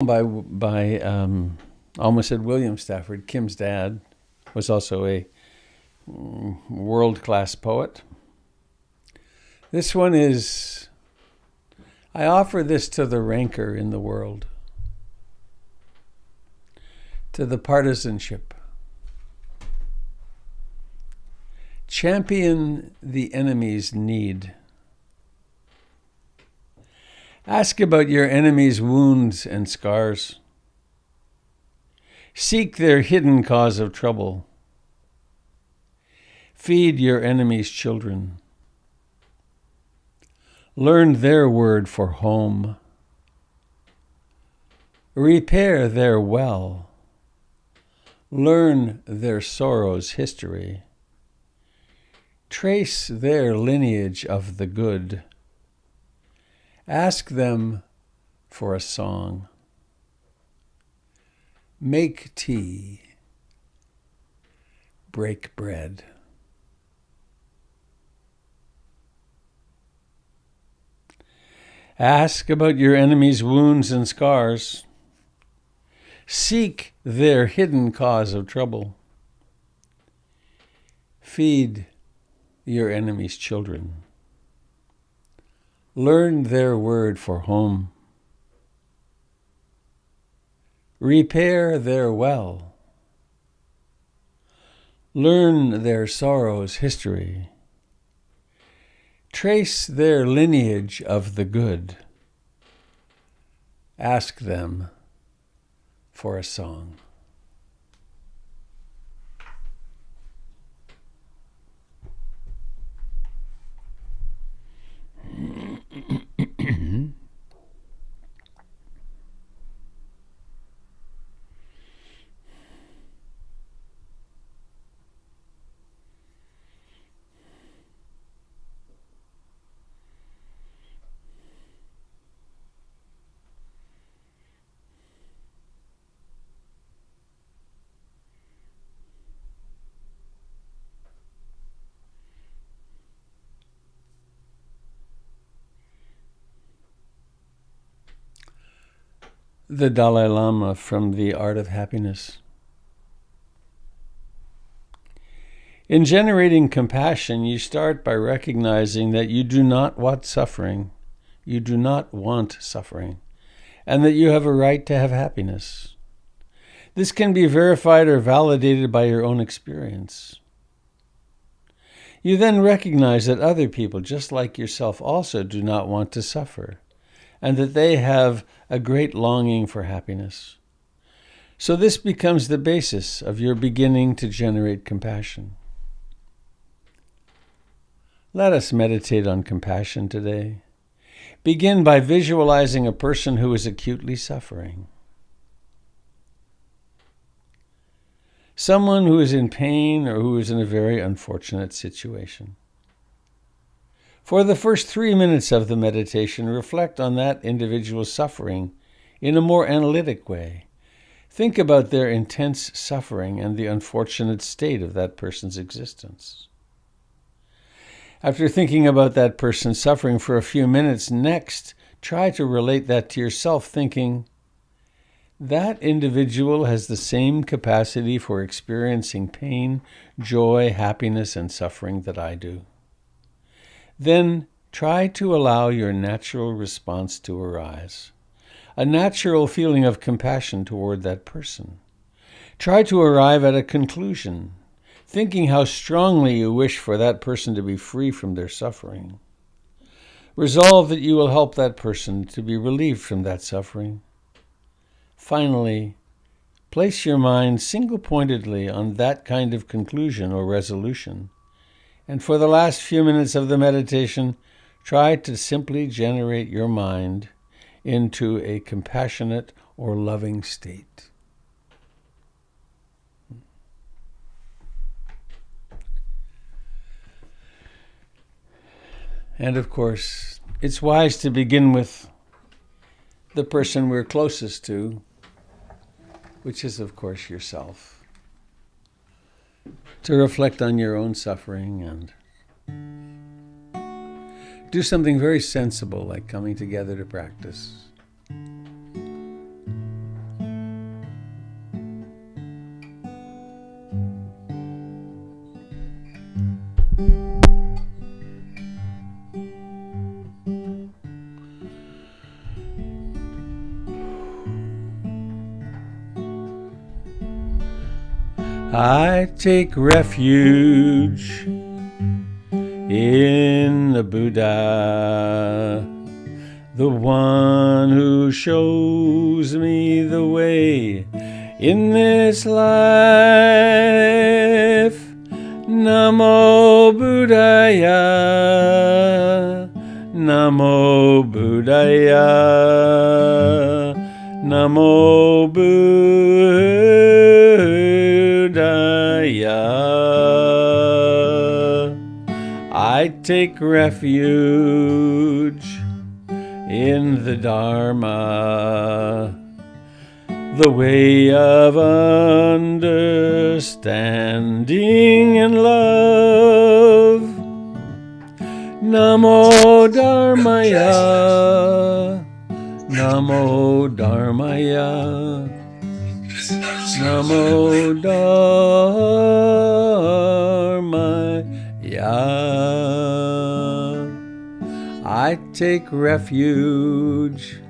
Almost said William Stafford. Kim's dad was also a world-class poet. This one is, I offer this to the rancor in the world, to the partisanship. Champion the enemy's need. Ask about your enemy's wounds and scars. Seek their hidden cause of trouble. Feed your enemy's children. Learn their word for home. Repair their well. Learn their sorrow's history. Trace their lineage of the good. Ask them for a song. Make tea. Break bread. Ask about your enemy's wounds and scars. Seek their hidden cause of trouble. Feed your enemy's children. Learn their word for home. Repair their well. Learn their sorrow's history. Trace their lineage of the good. Ask them for a song. The Dalai Lama from The Art of Happiness. In generating compassion, you start by recognizing that you do not want suffering. You do not want suffering, and that you have a right to have happiness. This can be verified or validated by your own experience. You then recognize that other people, just like yourself, also do not want to suffer, and that they have a great longing for happiness. So this becomes the basis of your beginning to generate compassion. Let us meditate on compassion today. Begin by visualizing a person who is acutely suffering. Someone who is in pain or who is in a very unfortunate situation. For the first 3 minutes of the meditation, reflect on that individual's suffering in a more analytic way. Think about their intense suffering and the unfortunate state of that person's existence. After thinking about that person's suffering for a few minutes, next, try to relate that to yourself, thinking, that individual has the same capacity for experiencing pain, joy, happiness, and suffering that I do. Then try to allow your natural response to arise, a natural feeling of compassion toward that person. Try to arrive at a conclusion, thinking how strongly you wish for that person to be free from their suffering. Resolve that you will help that person to be relieved from that suffering. Finally, place your mind single-pointedly on that kind of conclusion or resolution. And for the last few minutes of the meditation, try to simply generate your mind into a compassionate or loving state. And of course, it's wise to begin with the person we're closest to, which is, of course, yourself. To reflect on your own suffering and do something very sensible like coming together to practice. I take refuge in the Buddha, the one who shows me the way in this life. Namo Buddhaya, Namo Buddhaya, Namo Buddhaya. I take refuge in the Dharma, the way of understanding and love. Namo Dharmaya, Namo Dharmaya, Namo Dharmaya. I take refuge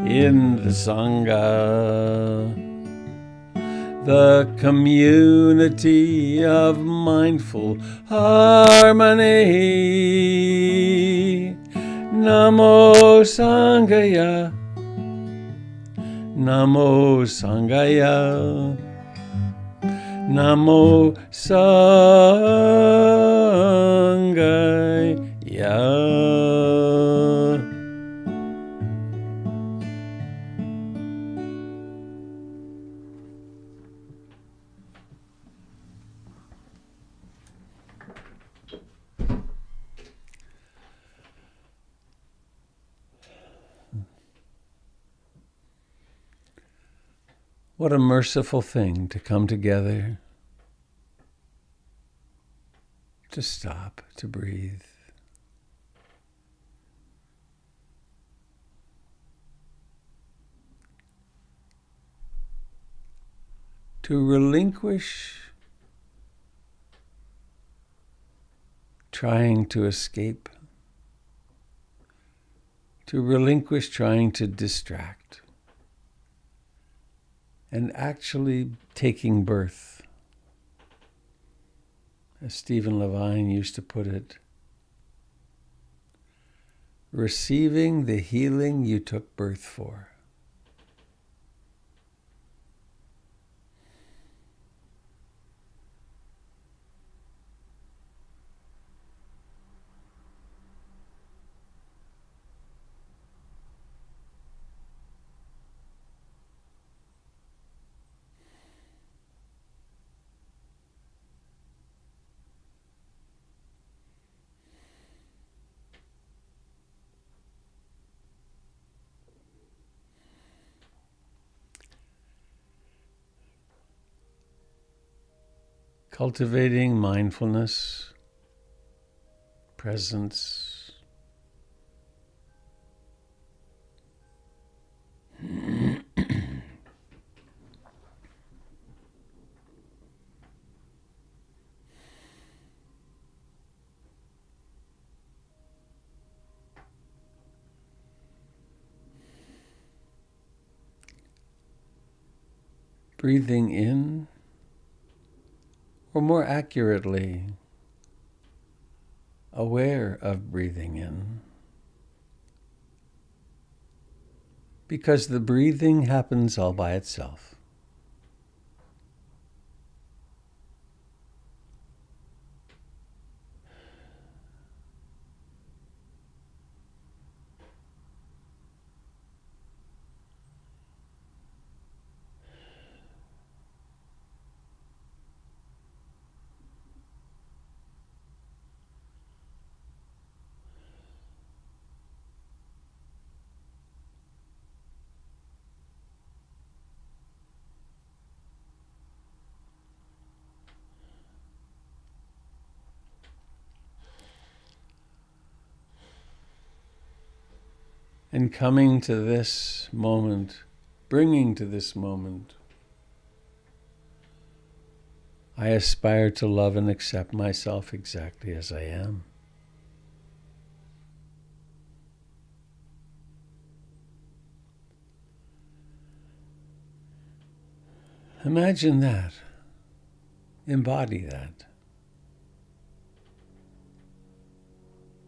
in the Sangha, the community of mindful harmony. Namo Sangaya, Namo Sangaya, Namo Sangaya. What a merciful thing to come together, to stop, to breathe, to relinquish trying to escape, to relinquish trying to distract, and actually taking birth. As Stephen Levine used to put it, receiving the healing you took birth for. Cultivating mindfulness, presence, breathing in, or more accurately, aware of breathing in. Because the breathing happens all by itself. And coming to this moment, bringing to this moment, I aspire to love and accept myself exactly as I am. Imagine that. embody that.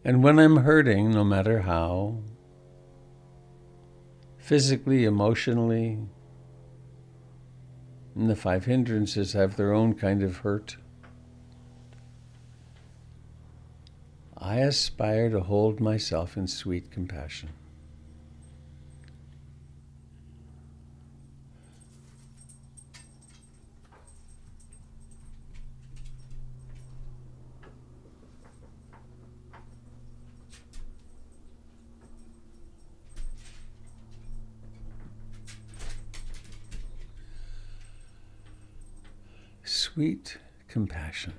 And when I'm hurting, no matter how, physically, emotionally, and the 5 hindrances have their own kind of hurt, I aspire to hold myself in sweet compassion. Sweet compassion.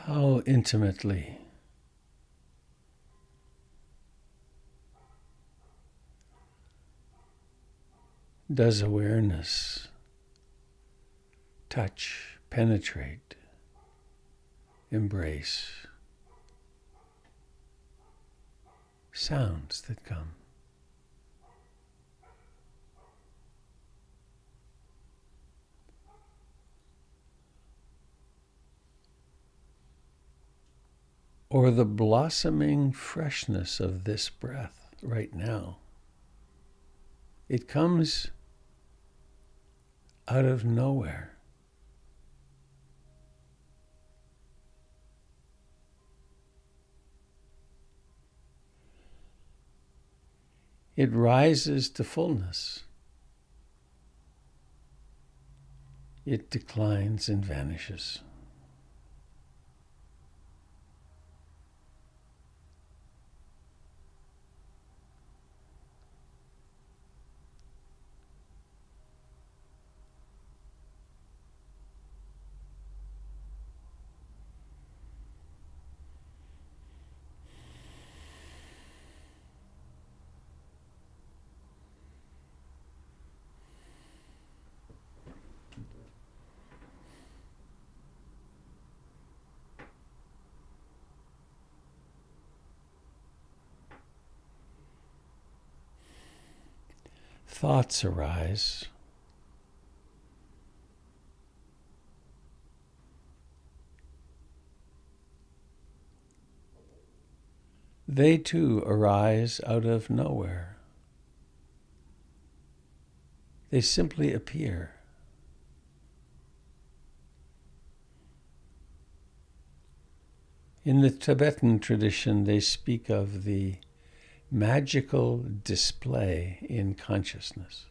How intimately does awareness touch, penetrate, embrace sounds that come? Or the blossoming freshness of this breath right now. It comes out of nowhere. It rises to fullness. It declines and vanishes. Thoughts arise. They too arise out of nowhere. They simply appear. In the Tibetan tradition, they speak of the magical display in consciousness.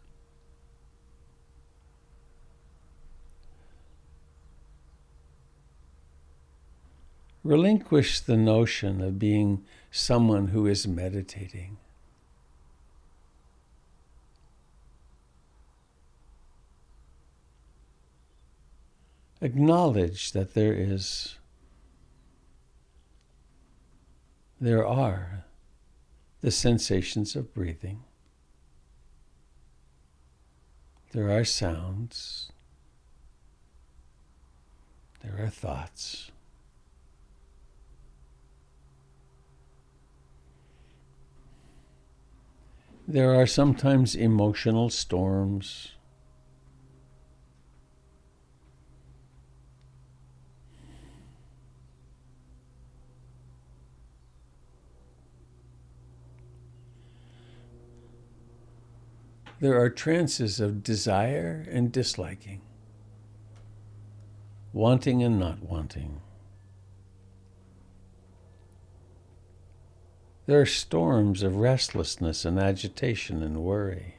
Relinquish the notion of being someone who is meditating. Acknowledge that there are the sensations of breathing. There are sounds. There are thoughts. There are sometimes emotional storms. There are trances of desire and disliking, wanting and not wanting. There are storms of restlessness and agitation and worry.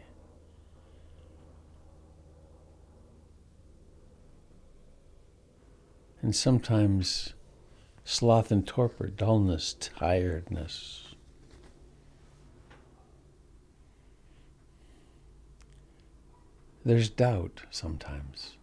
And sometimes sloth and torpor, dullness, tiredness. There's doubt sometimes.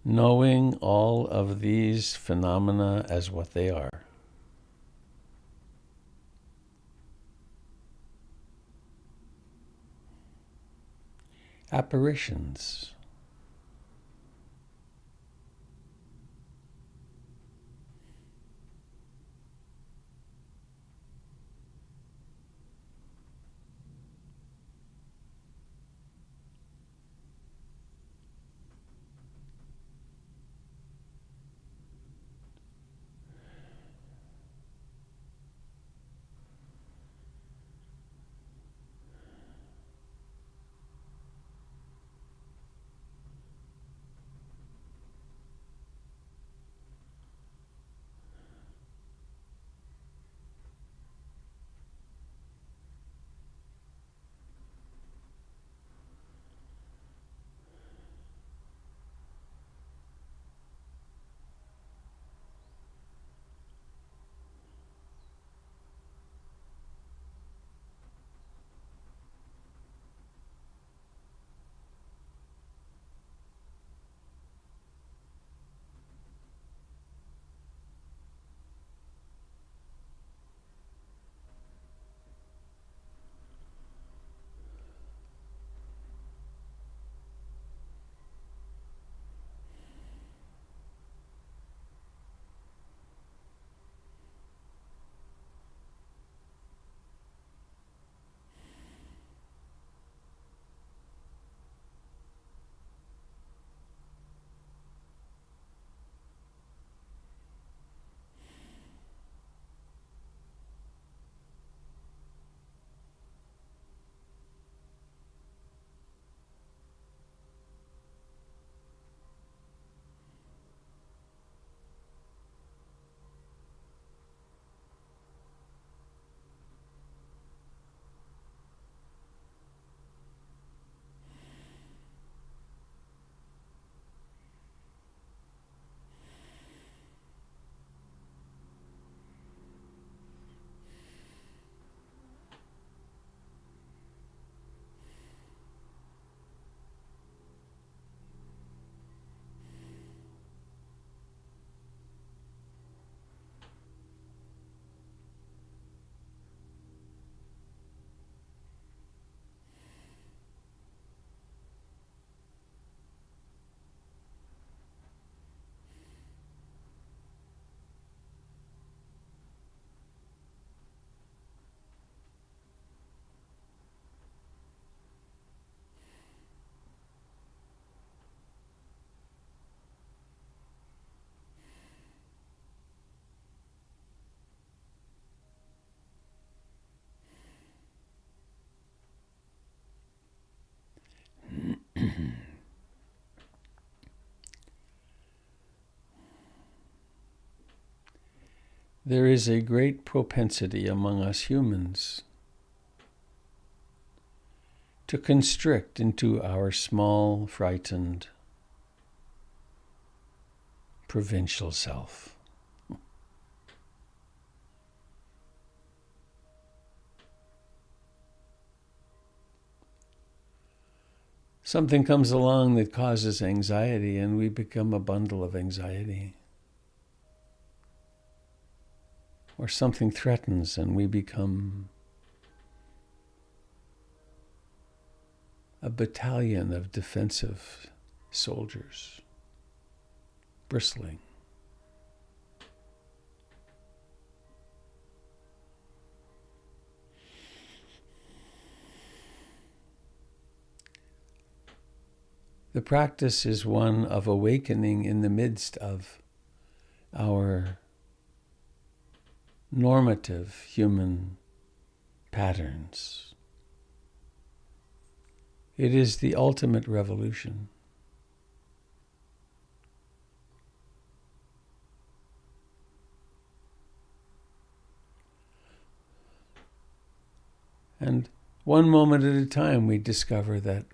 Knowing all of these phenomena as what they are. Apparitions. There is a great propensity among us humans to constrict into our small, frightened, provincial self. Something comes along that causes anxiety, and we become a bundle of anxiety. Or something threatens, and we become a battalion of defensive soldiers, bristling. The practice is one of awakening in the midst of our normative human patterns. It is the ultimate revolution. And one moment at a time we discover that,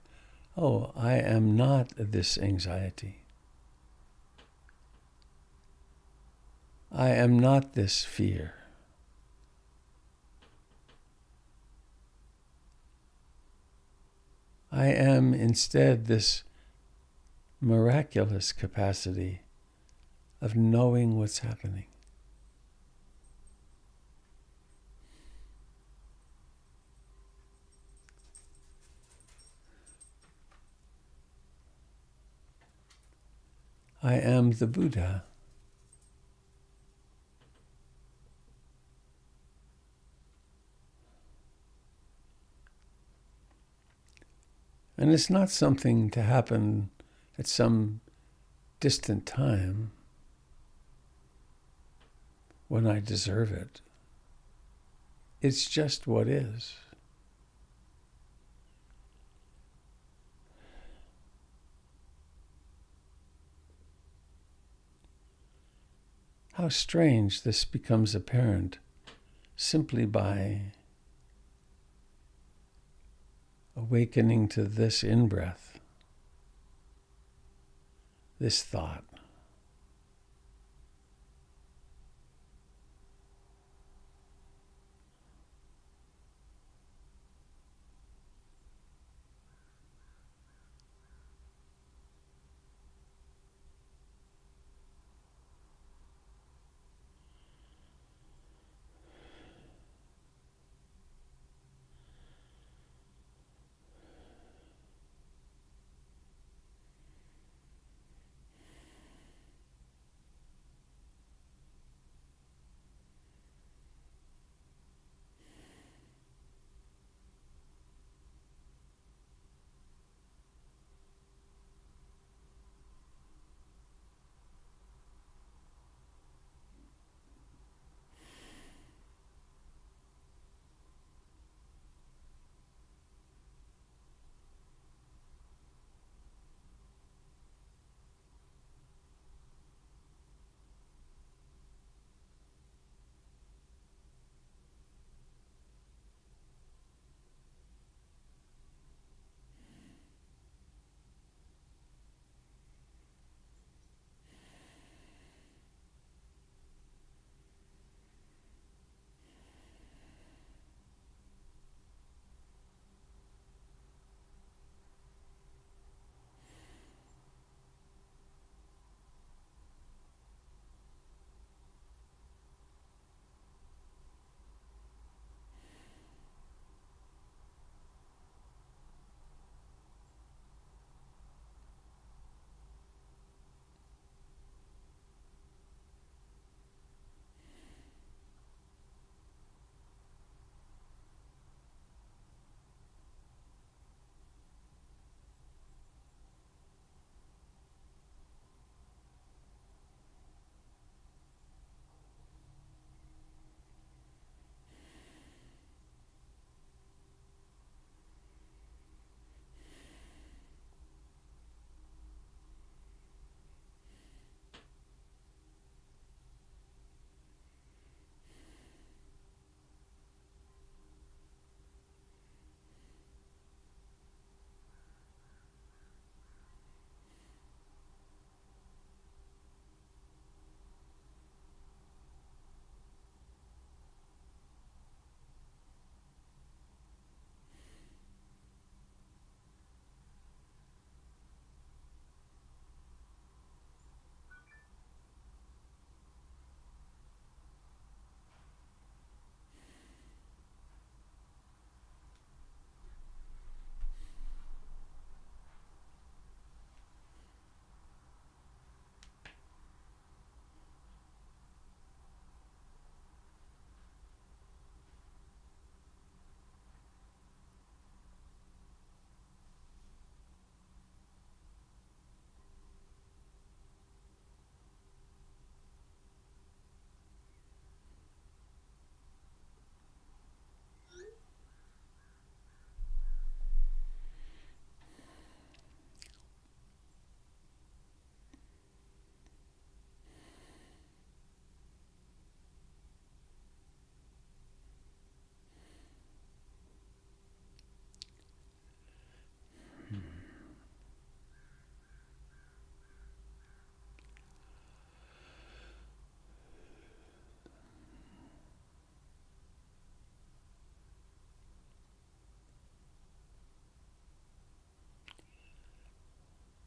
oh, I am not this anxiety. I am not this fear. I am instead this miraculous capacity of knowing what's happening. I am the Buddha. And it's not something to happen at some distant time when I deserve it. It's just what is. How strange this becomes apparent simply by awakening to this in-breath, this thought.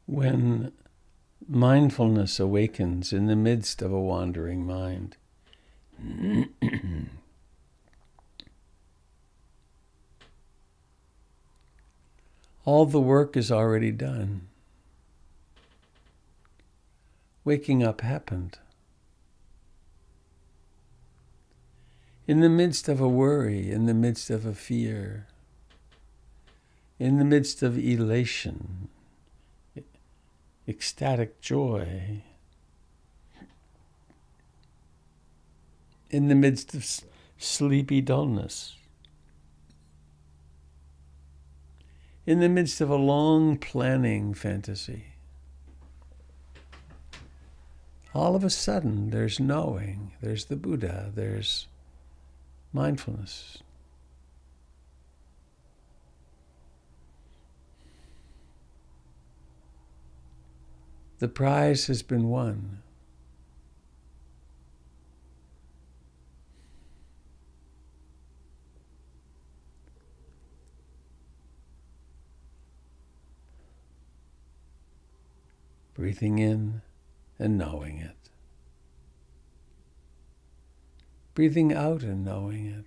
when mindfulness awakens in the midst of a wandering mind. All the work is already done. Waking up happened. In the midst of a worry, in the midst of a fear, in the midst of elation, ecstatic joy, in the midst of sleepy dullness, in the midst of a long planning fantasy, all of a sudden there's knowing, there's the Buddha, there's mindfulness. The prize has been won. Breathing in and knowing it. Breathing out and knowing it.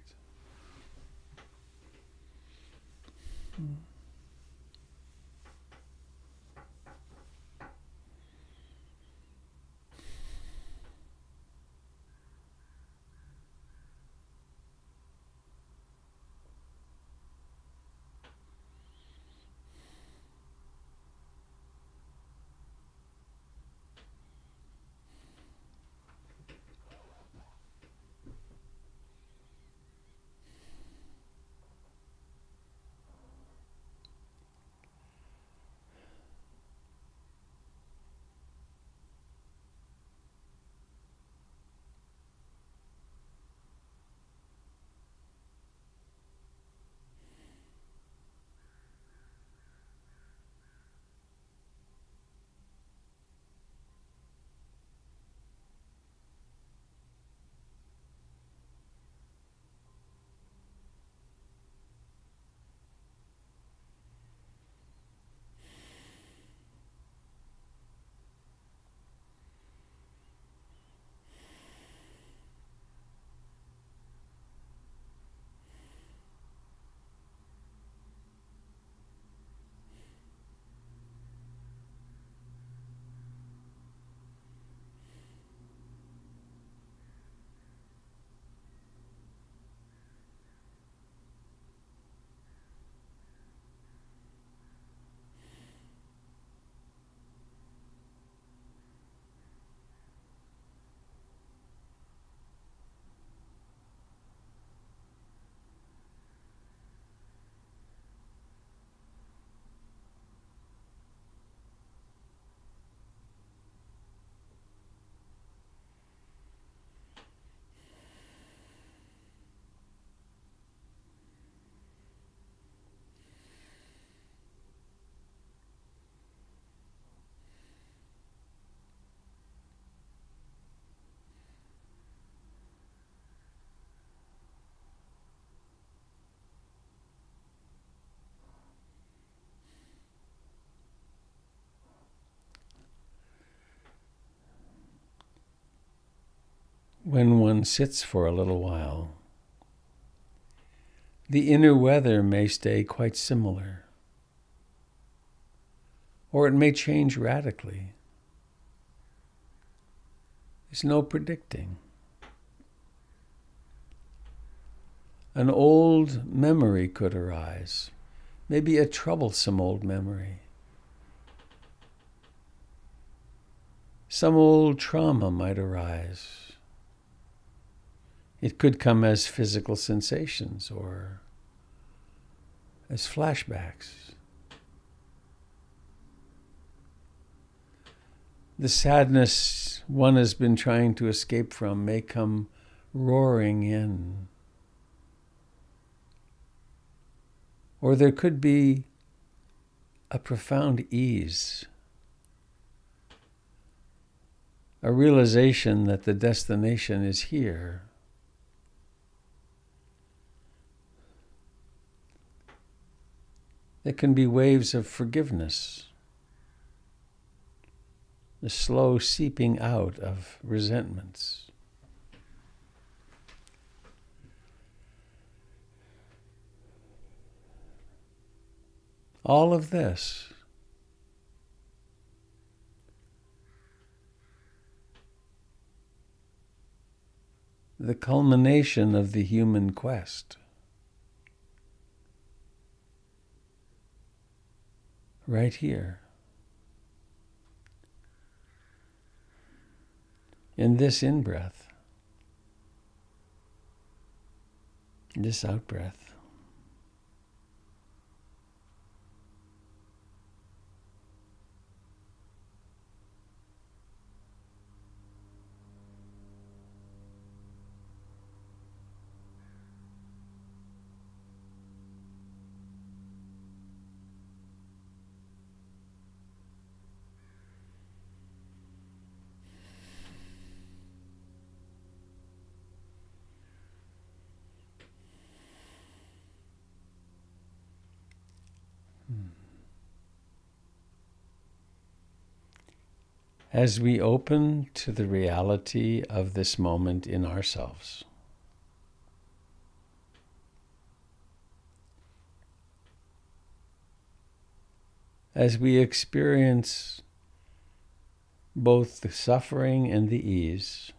When one sits for a little while, the inner weather may stay quite similar, or it may change radically. There's no predicting. An old memory could arise, maybe a troublesome old memory. Some old trauma might arise. It could come as physical sensations or as flashbacks. The sadness one has been trying to escape from may come roaring in. Or there could be a profound ease, a realization that the destination is here. There can be waves of forgiveness, the slow seeping out of resentments. All of this the culmination of the human quest. Right here. In this in-breath. This out-breath. As we open to the reality of this moment in ourselves, as we experience both the suffering and the ease,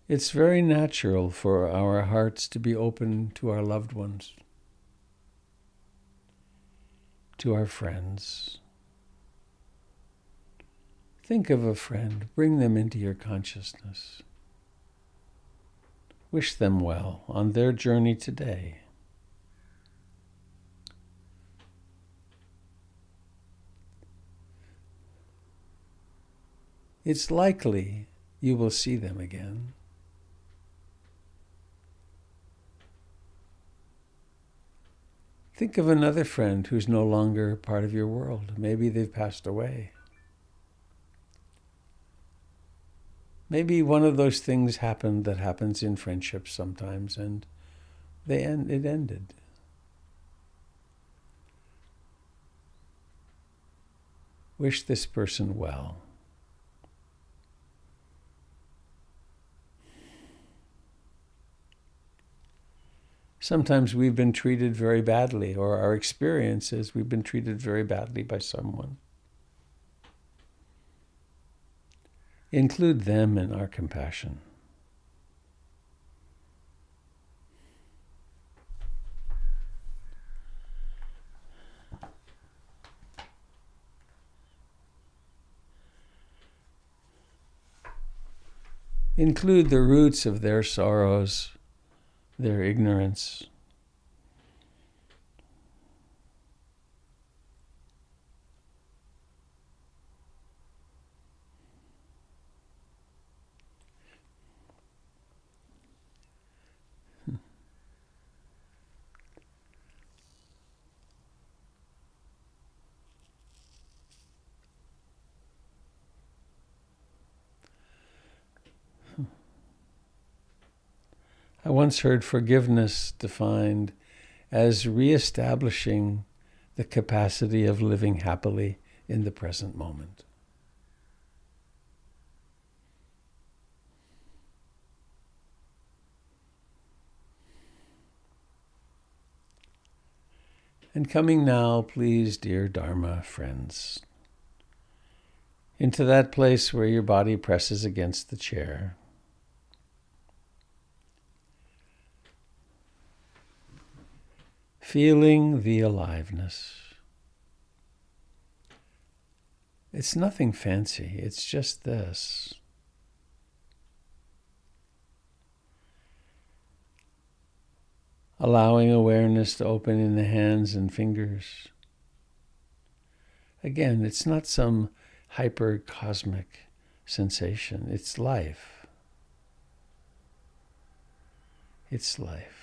it's very natural for our hearts to be open to our loved ones, to our friends. Think of a friend, bring them into your consciousness. Wish them well on their journey today. It's likely you will see them again. Think of another friend who's no longer part of your world. Maybe they've passed away. Maybe one of those things happened that happens in friendships sometimes, and it ended. Wish this person well. Sometimes we've been treated very badly, or our experience is we've been treated very badly by someone. Include them in our compassion. Include the roots of their sorrows, their ignorance. I once heard forgiveness defined as reestablishing the capacity of living happily in the present moment. And coming now, please, dear Dharma friends, into that place where your body presses against the chair. Feeling the aliveness. It's nothing fancy, it's just this. Allowing awareness to open in the hands and fingers. Again, it's not some hyper-cosmic sensation, it's life. It's life.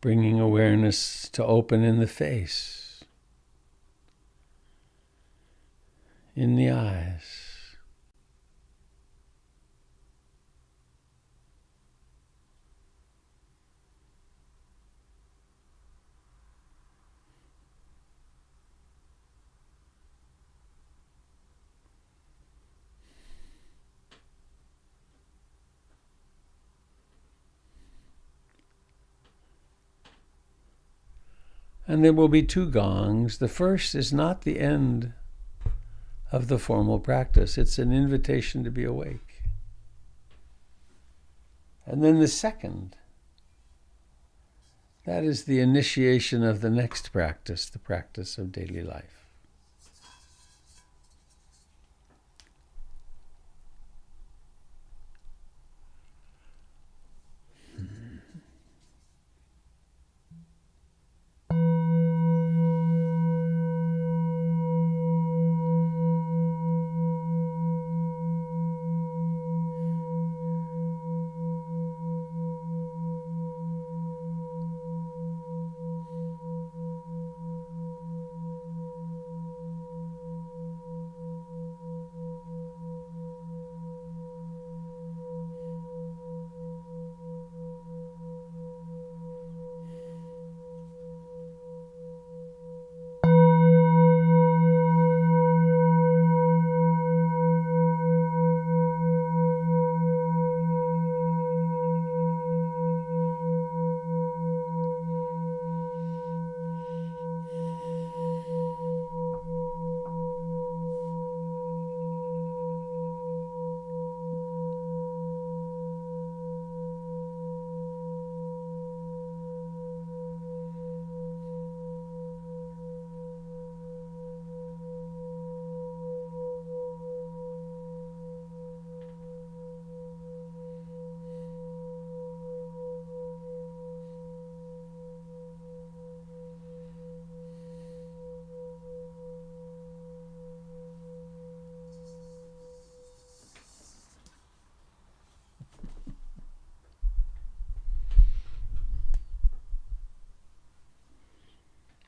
bringing awareness to open in the face, in the eyes. And there will be 2 gongs. The first is not the end of the formal practice. It's an invitation to be awake. And then the second, that is the initiation of the next practice, the practice of daily life.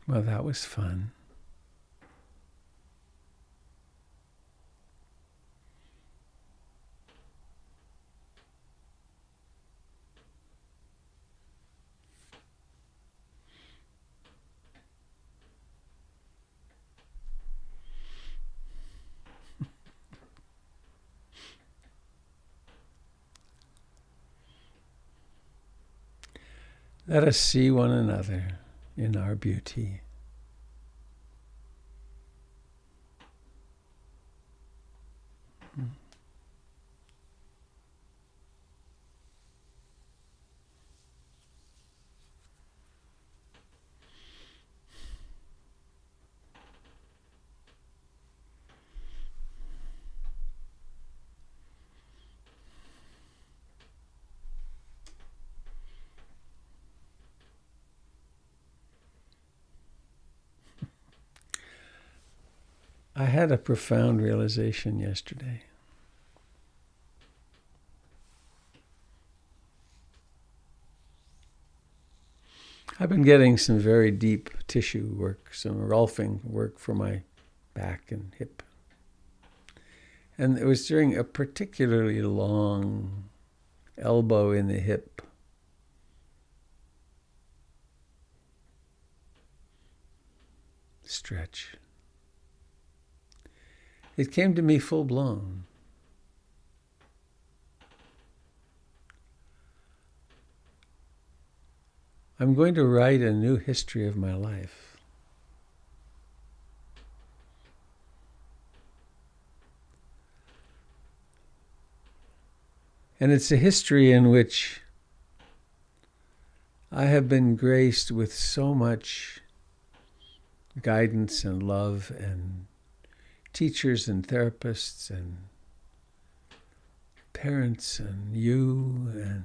Well, that was fun. Let us see one another in our beauty. I had a profound realization yesterday. I've been getting some very deep tissue work, some Rolfing work for my back and hip. And it was during a particularly long elbow in the hip stretch. It came to me full blown. I'm going to write a new history of my life. And it's a history in which I have been graced with so much guidance and love and teachers and therapists and parents and you and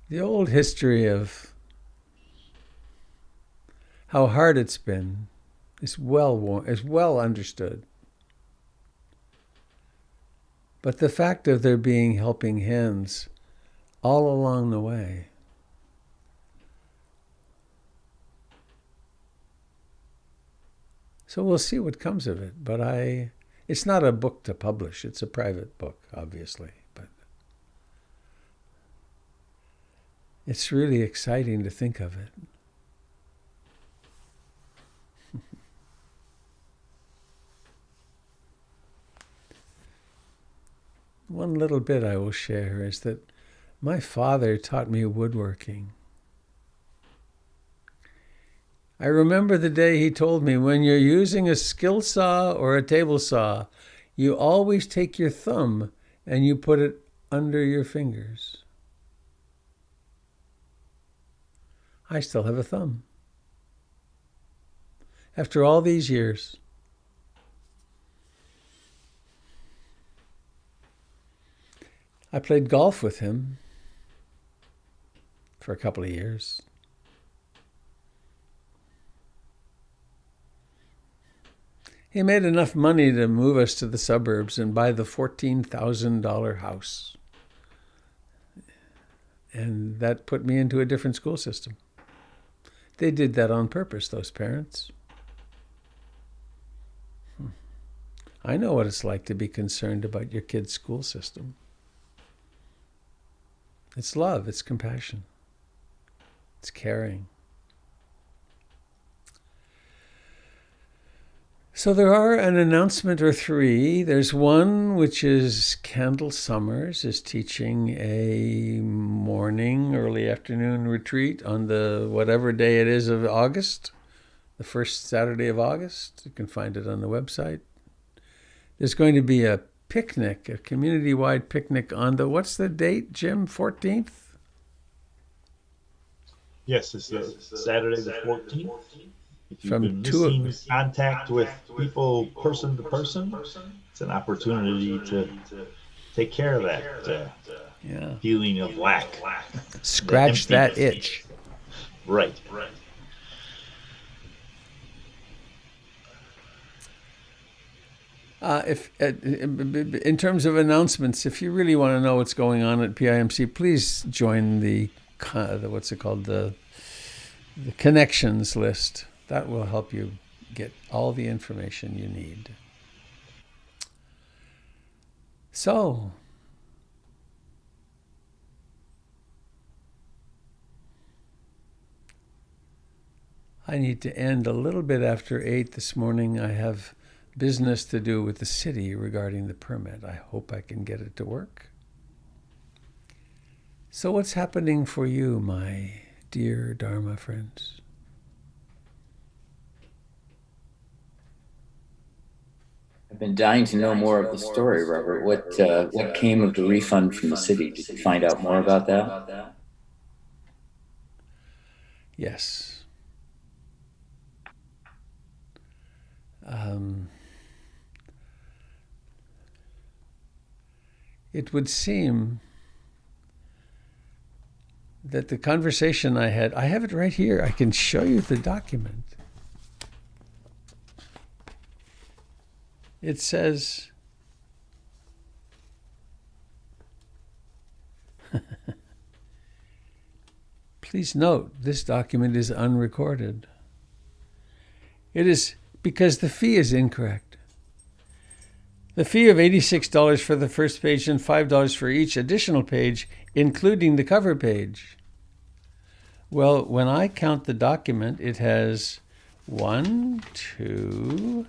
the old history of how hard it's been is well understood. but the fact of there being helping hands all along the way. So we'll see what comes of it. But it's not a book to publish. It's a private book, obviously. But it's really exciting to think of it. One little bit I will share is that my father taught me woodworking. I remember the day he told me, when you're using a skill saw or a table saw, you always take your thumb and you put it under your fingers. I still have a thumb. After all these years. I played golf with him for a couple of years. He made enough money to move us to the suburbs and buy the $14,000 house. And that put me into a different school system. They did that on purpose, those parents. I know what it's like to be concerned about your kid's school system. It's love, it's compassion, it's caring. So there are an announcement or three. There's one which is Candle Summers is teaching a morning, early afternoon retreat on the whatever day it is of August, the first Saturday of August. You can find it on the website. There's going to be a picnic, a community-wide picnic on the, what's the date, Jim? 14th? Yes, it's Saturday the 14th. If you've From been missing contact with people person to person, it's an opportunity to take care of that feeling of lack. Scratch that itch. Right. In terms of announcements, if you really want to know what's going on at PIMC, please join the what's it called, the connections list. That will help you get all the information you need. So, I need to end a little bit after 8 this morning. I have business to do with the city regarding the permit. I hope I can get it to work. So what's happening for you, my dear Dharma friends? I've been dying to know more of the story, Robert. What came of the refund from the city? Did you find out more about that? Yes. It would seem that the conversation I have it right here. I can show you the document. It says, please note, this document is unrecorded. It is because the fee is incorrect. The fee of $86 for the first page and $5 for each additional page, including the cover page. Well, when I count the document, it has 1, 2,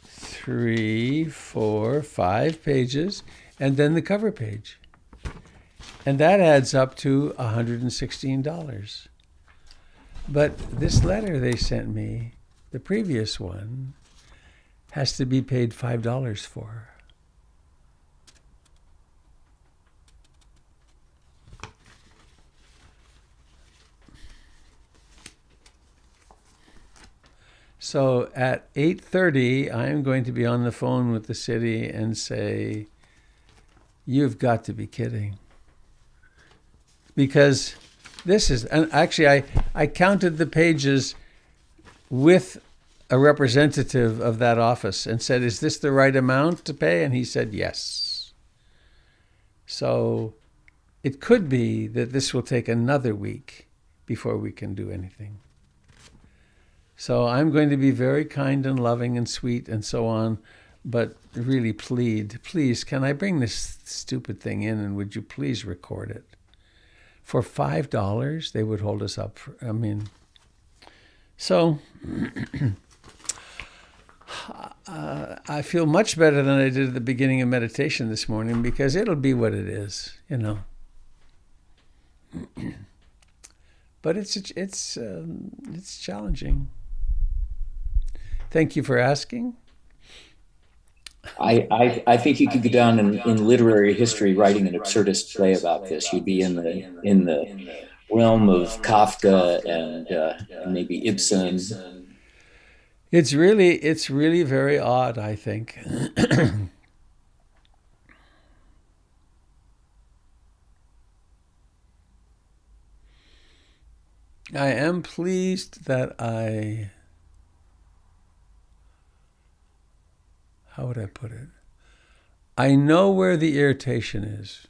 3, 4, 5 pages, and then the cover page. And that adds up to $116. But this letter they sent me, the previous one, has to be paid $5 for. So at 8:30, I am going to be on the phone with the city and say, you've got to be kidding. Because this is, and actually I counted the pages with a representative of that office and said, "Is this the right amount to pay?" And he said, "Yes." So it could be that this will take another week before we can do anything. So I'm going to be very kind and loving and sweet and so on, but really please, can I bring this stupid thing in, and would you please record it? For $5, they would hold us up. So I feel much better than I did at the beginning of meditation this morning, because it'll be what it is, But it's challenging. Thank you for asking. I think you could go down in literary history writing an absurdist play about this. You'd be in the realm of Kafka and maybe Ibsen. It's really very odd, I think. I am pleased that how would I put it? I know where the irritation is.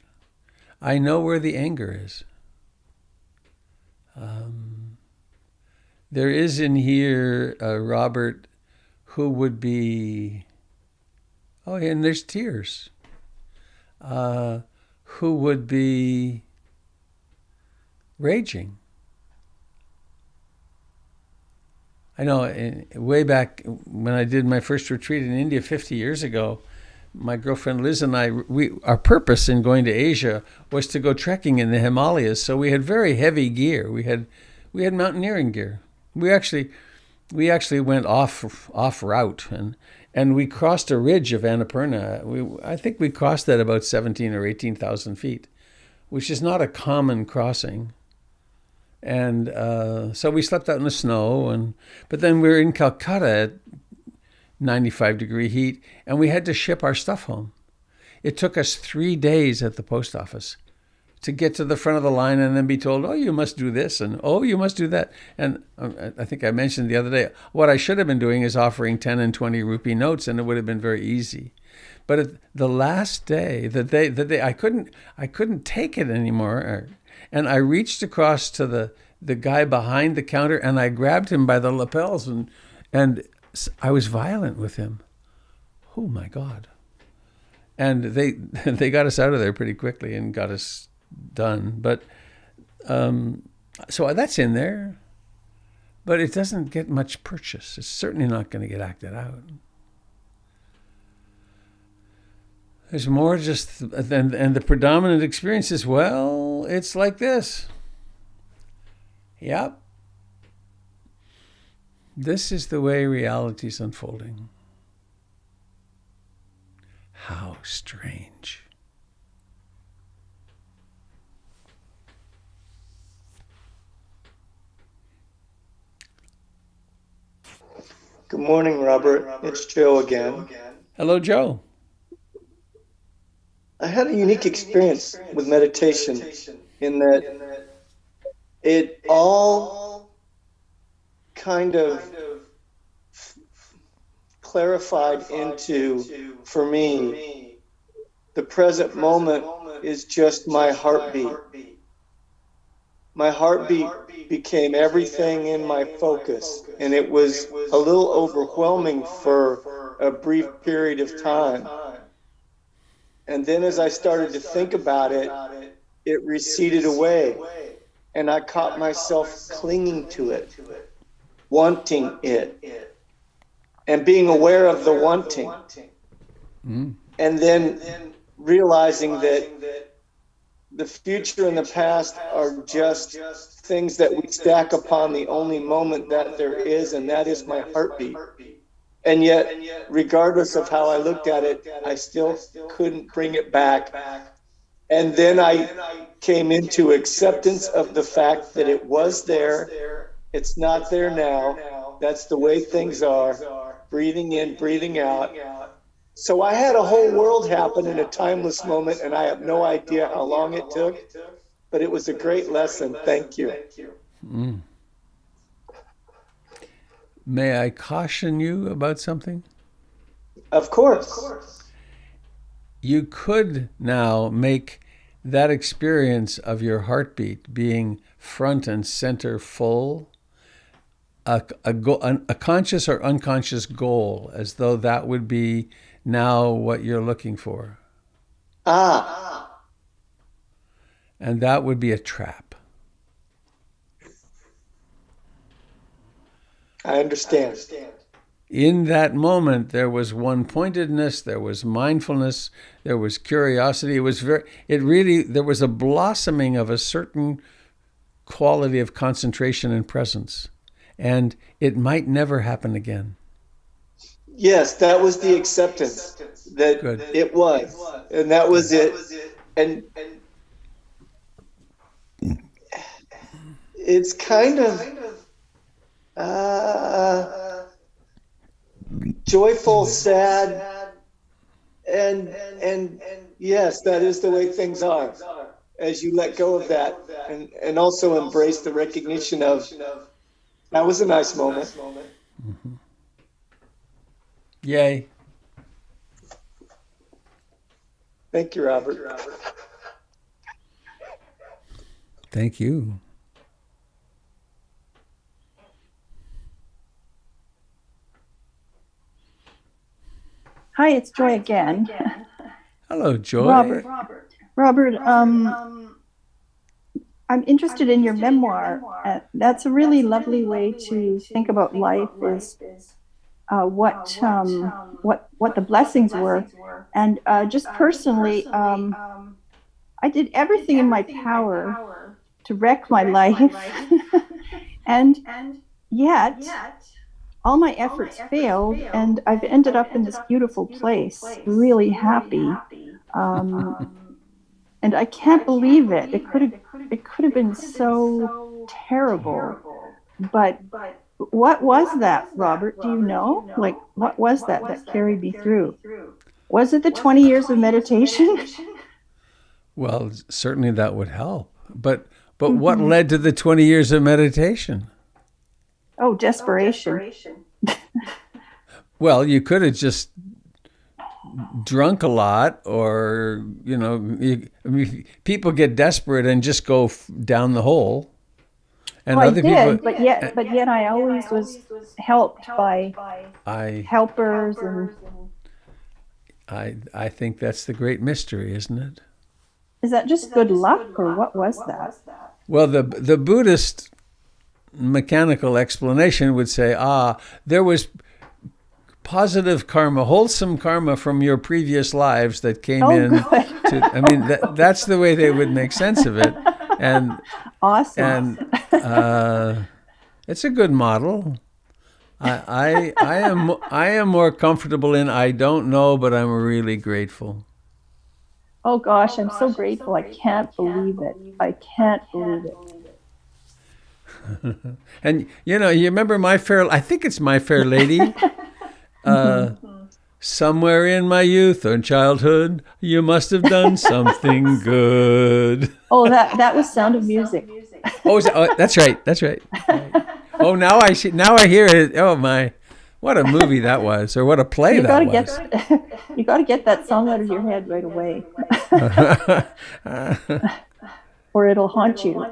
I know where the anger is. There is in here Robert who would be, and there's tears, who would be raging. I know way back when I did my first retreat in India 50 years ago, my girlfriend Liz and I, our purpose in going to Asia was to go trekking in the Himalayas. So we had very heavy gear. We had mountaineering gear. We actually went off route and we crossed a ridge of Annapurna. I think we crossed that about 17 or 18,000 feet, which is not a common crossing. And so we slept out in the snow, but then we were in Calcutta at 95-degree heat, and we had to ship our stuff home. It took us 3 days at the post office to get to the front of the line and then be told, "Oh, you must do this," and "Oh, you must do that." And I think I mentioned the other day, what I should have been doing is offering 10 and 20 rupee notes, and it would have been very easy. But at the last day, the day I couldn't take it anymore. And I reached across to the guy behind the counter, and I grabbed him by the lapels, and I was violent with him. Oh my God! And they got us out of there pretty quickly and got us done. But so that's in there, but it doesn't get much purchase. It's certainly not going to get acted out. There's more just, and the predominant experience is, well, it's like this. Yep. This is the way reality is unfolding. How strange. Good morning, Robert. It's Joe again. Hello, Joe. I had a unique experience with meditation in that it all kind of clarified into, for me, the present moment is just my heartbeat. My heartbeat became everything in my focus, and it was a little overwhelming for a brief period of time. And then as I started to think about it, it receded away. And I caught myself clinging to it, wanting it, and being aware of the wanting. And then realizing that the future and the past are just things that we stack upon the only moment that there is, and that is my heartbeat. And yet, regardless of how I looked at it, I still couldn't bring it back. And then I came into acceptance of the fact that it was there. It's not there now. That's the way things are. Breathing in, breathing out. So I had a whole world happen in a timeless moment, and I have no idea how long it took, but it was a great lesson. Thank you. May I caution you about something? Of course. You could now make that experience of your heartbeat being front and center full a conscious or unconscious goal, as though that would be now what you're looking for. And that would be a trap. I understand. In that moment, there was one-pointedness, there was mindfulness, there was curiosity. There was a blossoming of a certain quality of concentration and presence. And it might never happen again. Yes, that was the acceptance that Good. It was. And that was it. And it's kind of joyful, sad, and yes, that is the way things are. As you let go of that, and also embrace the recognition of that was a nice moment. Mm-hmm. Yay! Thank you, Robert. Thank you. Hi, it's Joy again. Hello, Joy. Robert, I'm interested in your memoir. That's a really lovely way to think about life, is what the blessings were. And just personally, I did everything in my power to wreck my life. and yet all my efforts failed, and I've ended up in this beautiful place, really happy. And I can't believe it. It could have been so terrible. But what was that, Robert? Do you know? Like, what was that carried me through? Was it the 20 years of meditation? Well, certainly that would help. But what led to the 20 years of meditation? Oh, desperation. Well, you could have just drunk a lot, or, people get desperate and just go down the hole. And well, other I did, people, but yet I always was helped by helpers, and I think that's the great mystery, isn't it? Is that just good luck, or what was that? Well, the Buddhist mechanical explanation would say, there was positive karma, wholesome karma from your previous lives that came in. Good. I mean, that's the way they would make sense of it. And awesome. And it's a good model. I am more comfortable in I don't know, but I'm really grateful. Oh gosh, I'm so grateful. I can't believe it. I can't believe it. And you remember I think it's My Fair Lady. Somewhere in my youth or childhood, you must have done something good. Oh, that was Sound of Music. That's right. That's right. Oh, now I see. Now I hear it. Oh my, what a movie that was, or what a play that was. You got to get that song out of your head right away, or it'll haunt you.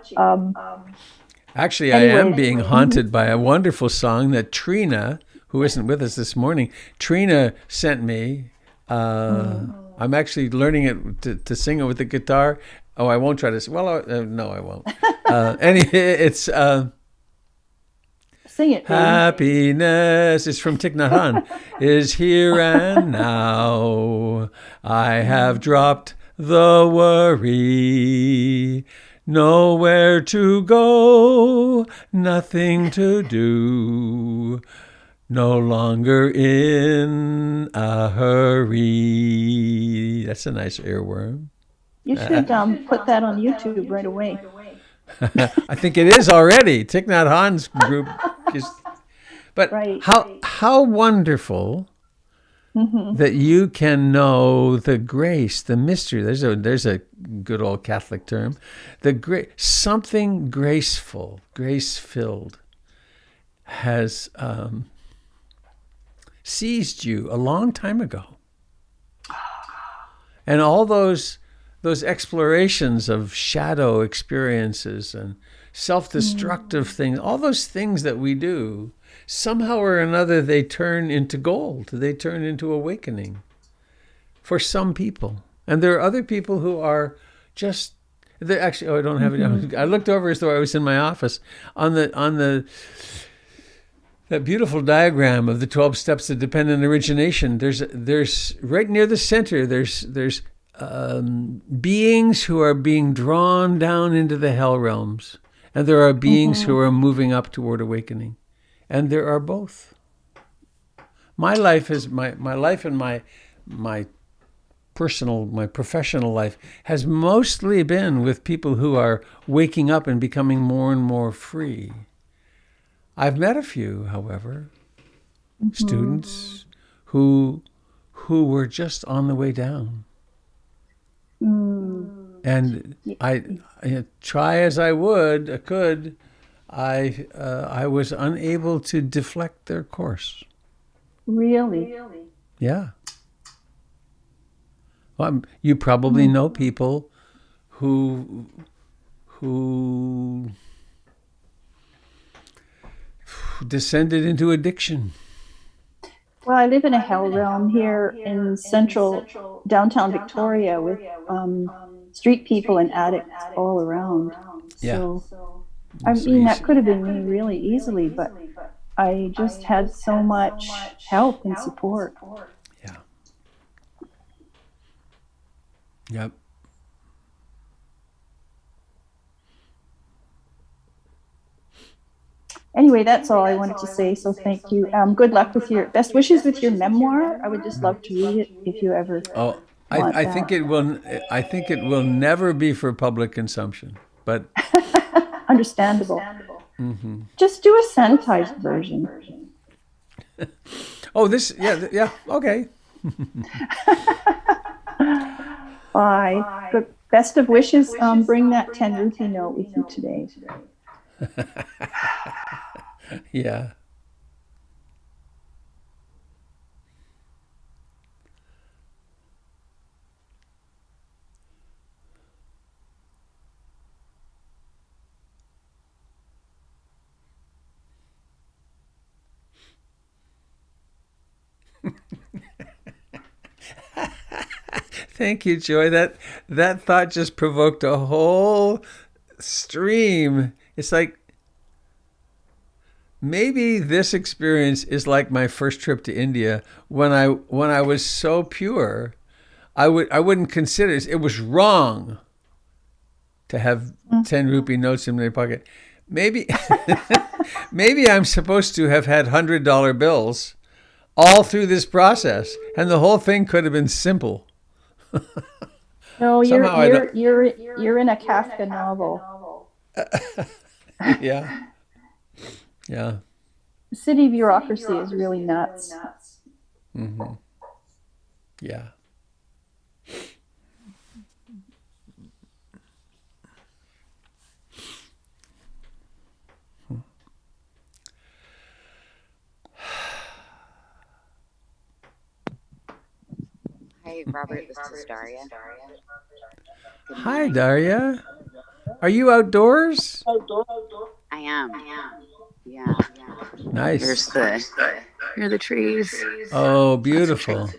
Actually, anyway. I am being haunted by a wonderful song that Trina, who isn't with us this morning, Trina sent me. I'm actually learning it to sing it with the guitar. Oh, I won't try to. Well, no, I won't. Anyway, it's sing it. Baby. Happiness. It's from Thich Nhat Hanh. Is here and now. I have dropped the worry. Nowhere to go, nothing to do. No longer in a hurry. That's a nice earworm. You should put that on YouTube right away. I think it is already. Thich Nhat Hanh's group. But right. How wonderful that you can know the grace, the mystery. There's a good old Catholic term. Something graceful, grace-filled has seized you a long time ago. And all those explorations of shadow experiences and self-destructive things, all those things that we do, somehow or another they turn into gold. They turn into awakening for some people. And there are other people who are just, they're actually, I don't have it. I looked over as though I was in my office on that beautiful diagram of the 12 steps of dependent origination. There's right near the center, there's beings who are being drawn down into the hell realms, and there are beings who are moving up toward awakening, and there are both. My life is my life, and my professional life has mostly been with people who are waking up and becoming more and more free. I've met a few, however, students who were just on the way down. And I try as I could, I was unable to deflect their course. Really? Yeah. Well, you probably know people who descended into addiction. Well, I live in a hell realm here in central downtown Victoria with street people and addicts all around. Yeah. So, I mean, that could have been me really easily, but I just had so much help and support. Yeah. Yep. Anyway, that's all I wanted to say. So thank you. Good luck with your best wishes with your memoir. I would just love to read it if you ever. Oh, I think it will. I think it will never be for public consumption. But understandable. Just do a sanitized version. Oh, this. Yeah. Okay. Bye. Good. Best of wishes. Bring that 10 rupee note with you today. Yeah. Thank you, Joy. That thought just provoked a whole stream. It's like, maybe this experience is like my first trip to India when I was so pure, I wouldn't consider it. It was wrong to have 10 rupee notes in my pocket. Maybe maybe I'm supposed to have had $100 bills all through this process, and the whole thing could have been simple. No, you're in a Kafka novel. Yeah. Yeah. City bureaucracy is really nuts. Mm-hmm. Yeah. Hi, Robert. This is Daria. Hi, Daria. Are you outdoors? I am. Yeah. Nice. Here are the trees. Oh, beautiful.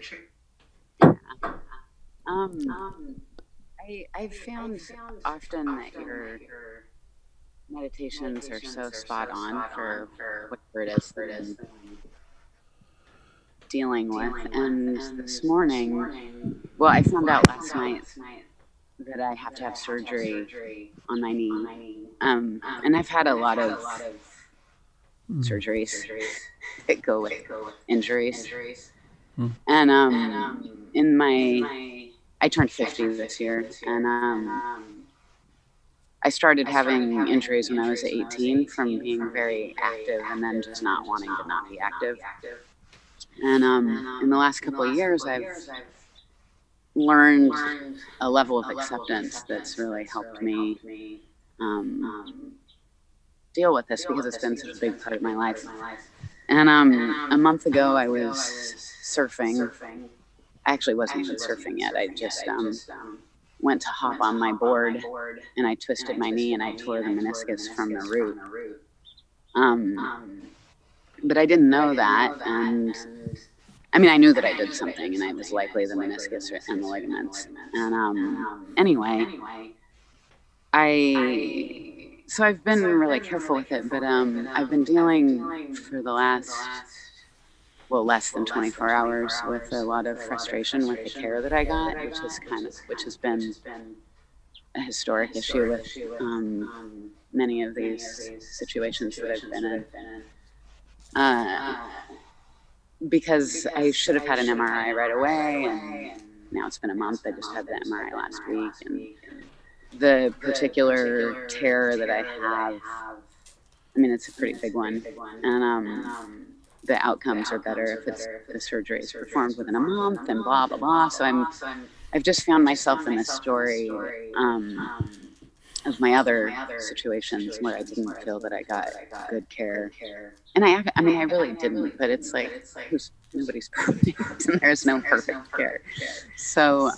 I've found often that your meditations are so spot on for whatever it is that I'm dealing with. And this morning, well, I found out last night that I have to have surgery on my knee. And I've had a lot of surgeries that go with injuries. And I turned 50 this year, and I started having injuries when I was 18 from being very active and then just not wanting to not be active. And in the last couple of years, I've learned a level of acceptance that's really helped me deal with this because it's been such a big part of my life. And a month ago, I was surfing. I actually wasn't even surfing yet. I just went to hop on my board, and I twisted my knee, and I tore the meniscus from the root. But I didn't know that, and I mean, I knew that I did something, and I was likely the meniscus and the ligaments. And anyway, so I've been really careful with it, but I've been dealing for the last, less than 24 hours with a lot of frustration with the care that I got, which has been a historic issue with many of these situations that I've been in. Because I should have had an MRI right away, and now it's been a month. I just had the MRI last week, and the particular tear that I have, I mean, it's a pretty big one, and the outcomes are better if the surgery is performed within a month, and blah blah blah. So I've just found myself in this story of my other situations where I didn't feel that I got good care, and I mean I really didn't, but it's like nobody's perfect, and there's no perfect care. So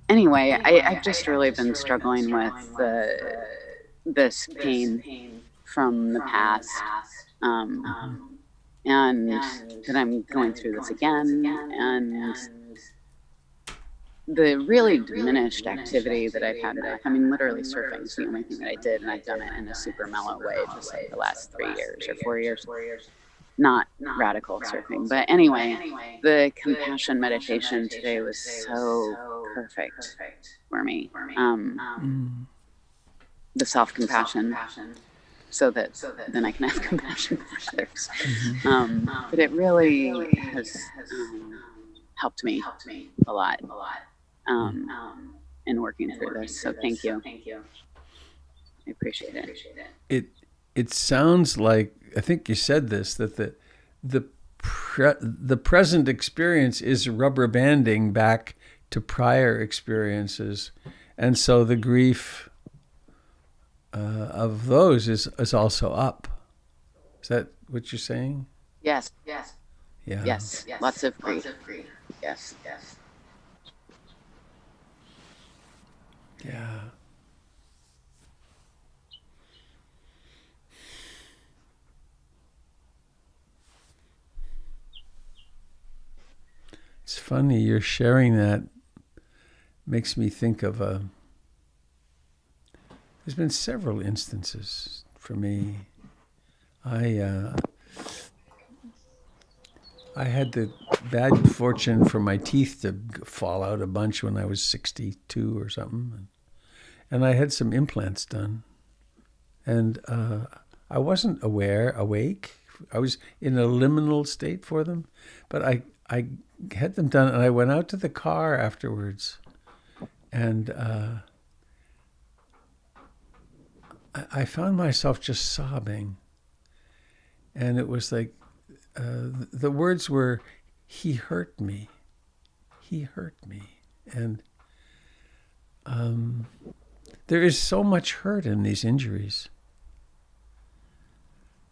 anyway, I've just really been struggling with this pain from the past, and that I'm going through this again, and the really diminished activity that I've had in life. I mean, literally surfing is the only thing that I did, and I've done it in a super mellow way, just like the last 3 years or 4 years. Not radical surfing, but anyway, the compassion meditation today was so perfect for me. The self-compassion, so that then I can have compassion for others. But it really has helped me a lot in working through this. So thank you. I appreciate it. It sounds like, I think you said this, that the present experience is rubber banding back to prior experiences, and so the grief of those is also up. Is that what you're saying? Yes. Yeah. Yes. Lots of grief. Yes. Yeah. It's funny, you're sharing that makes me think of there's been several instances for me. I had the bad fortune for my teeth to fall out a bunch when I was 62 or something. And I had some implants done. And I wasn't awake. I was in a liminal state for them. But I had them done, and I went out to the car afterwards. And I found myself just sobbing. And it was like, the words were, "He hurt me. He hurt me." And there is so much hurt in these injuries,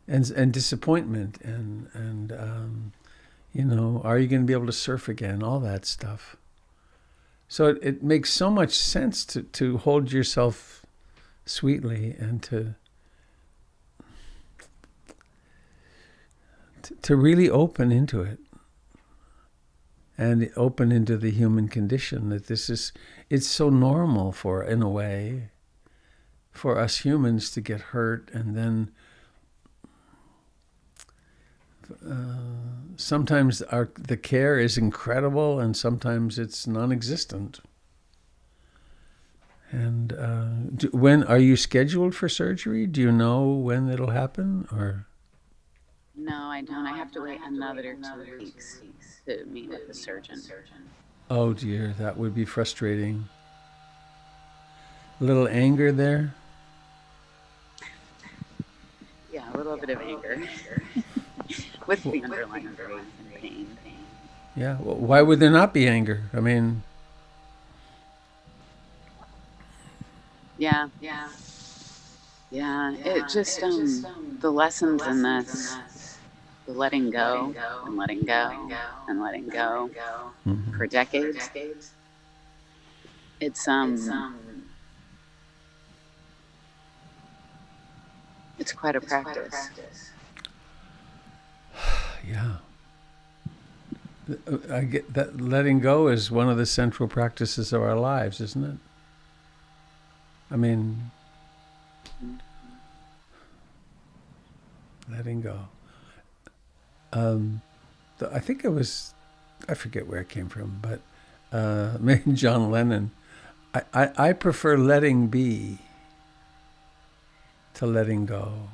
and disappointment, and are you going to be able to surf again? All that stuff. So it makes so much sense to hold yourself sweetly and to really open into it, and open into the human condition, that it's so normal in a way, for us humans to get hurt, and then sometimes the care is incredible, and sometimes it's non-existent. And when are you scheduled for surgery? Do you know when it'll happen, or? No, I don't. I have to wait another 2 weeks to meet with the surgeon. Oh dear, that would be frustrating. A little anger there? Yeah, a little bit of anger. With the underlying grief and pain. Yeah, well, why would there not be anger? I mean... Yeah. Yeah, it just the lessons in this, the letting go and letting go and letting go for decades. It's it's quite a practice. Yeah. I get that letting go is one of the central practices of our lives, isn't it? I mean, letting go. I think it was, I forget where it came from, but maybe John Lennon. I prefer letting be to letting go.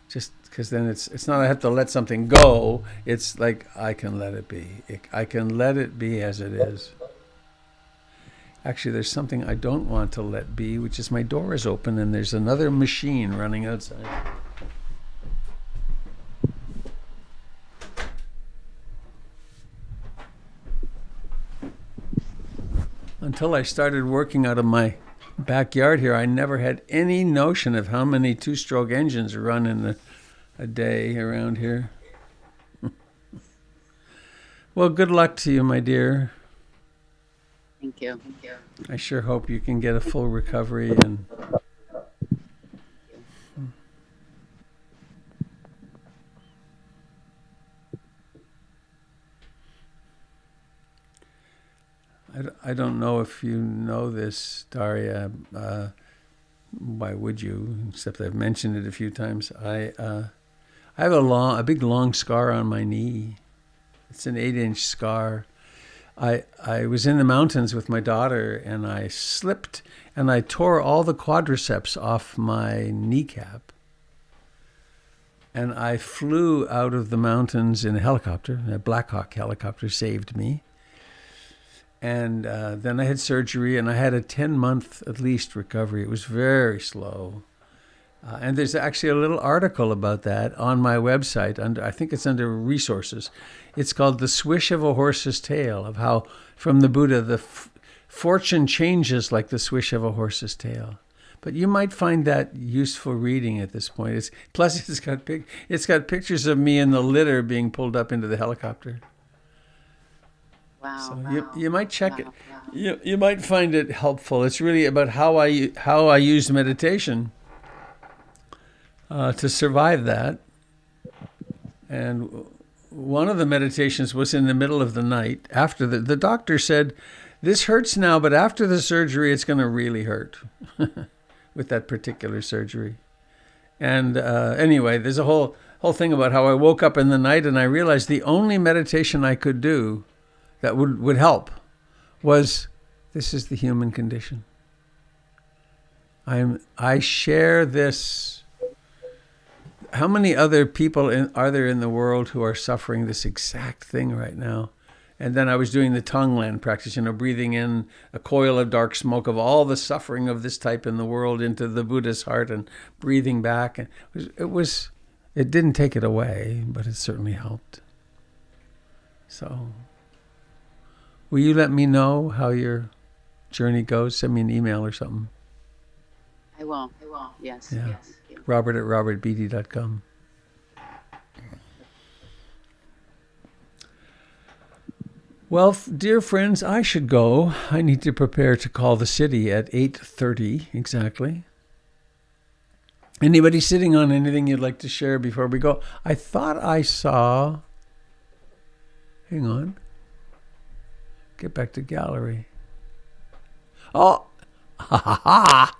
Just because then it's not I have to let something go. It's like I can let it be. I can let it be as it is. Actually, there's something I don't want to let be, which is my door is open and there's another machine running outside. Until I started working out of my backyard here, I never had any notion of how many two-stroke engines run in a day around here. Well, good luck to you, my dear. Thank you. I sure hope you can get a full recovery and I don't know if you know this, Daria. Why would you? Except I've mentioned it a few times. I have a big long scar on my knee. It's an 8-inch scar. I was in the mountains with my daughter and I slipped and I tore all the quadriceps off my kneecap. And I flew out of the mountains in a helicopter. A Black Hawk helicopter saved me. And then I had surgery, and I had a 10-month at least recovery. It was very slow. And there's actually a little article about that on my website. I think it's under resources. It's called The Swish of a Horse's Tail, of how, from the Buddha, the fortune changes like the swish of a horse's tail. But you might find that useful reading at this point. Plus, it's got pictures of me in the litter being pulled up into the helicopter. Wow. So you might check it. You might find it helpful. It's really about how I used meditation to survive that. And one of the meditations was in the middle of the night. After the doctor said, "This hurts now, but after the surgery, it's going to really hurt." With that particular surgery. And anyway, there's a whole thing about how I woke up in the night and I realized the only meditation I could do that would help was, this is the human condition. I share this. How many other people are there in the world who are suffering this exact thing right now? And then I was doing the Tonglen practice, breathing in a coil of dark smoke of all the suffering of this type in the world into the Buddha's heart and breathing back. And it didn't take it away, but it certainly helped. So, will you let me know how your journey goes? Send me an email or something. I will. Yes. Yeah. Yes. Robert@robertbeatty.com. Well, dear friends, I should go. I need to prepare to call the city at 8:30 exactly. Anybody sitting on anything you'd like to share before we go? I thought I saw... Hang on. Get back to gallery. Oh! Ha ha ha!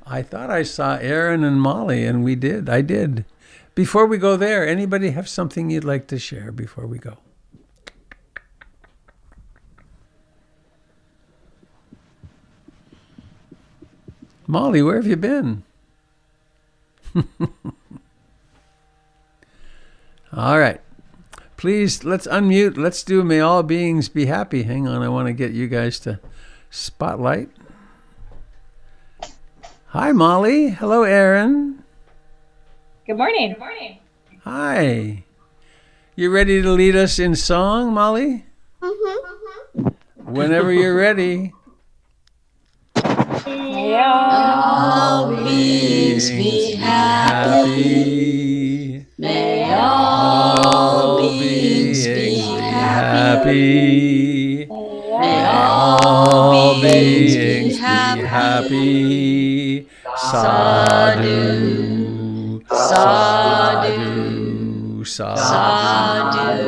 I thought I saw Aaron and Molly, and I did. Before we go there, anybody have something you'd like to share before we go? Molly, where have you been? All right. Please, let's unmute. Let's do May All Beings Be Happy. Hang on, I want to get you guys to spotlight. Hi, Molly. Hello, Aaron. Good morning. Hi. You ready to lead us in song, Molly? Mm-hmm. Whenever you're ready. May all be happy. Sadhu, sadhu, sadhu.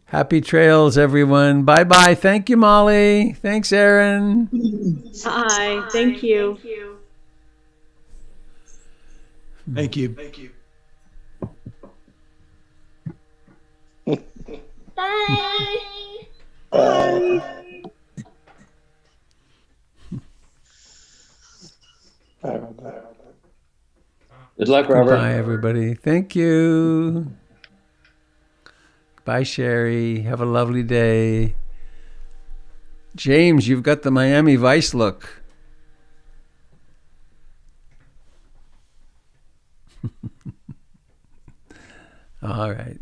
Happy trails, everyone. Bye-bye. Thank you, Molly. Thanks, Aaron. Hi, thank you. Thank you. Bye. Good luck, Robert. Goodbye, everybody. Thank you. Bye, Sherry. Have a lovely day. James, you've got the Miami Vice look. All right.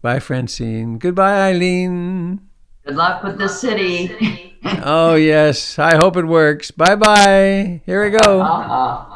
Bye, Francine. Goodbye, Eileen. Good luck with the city. Oh, yes. I hope it works. Bye-bye. Here we go.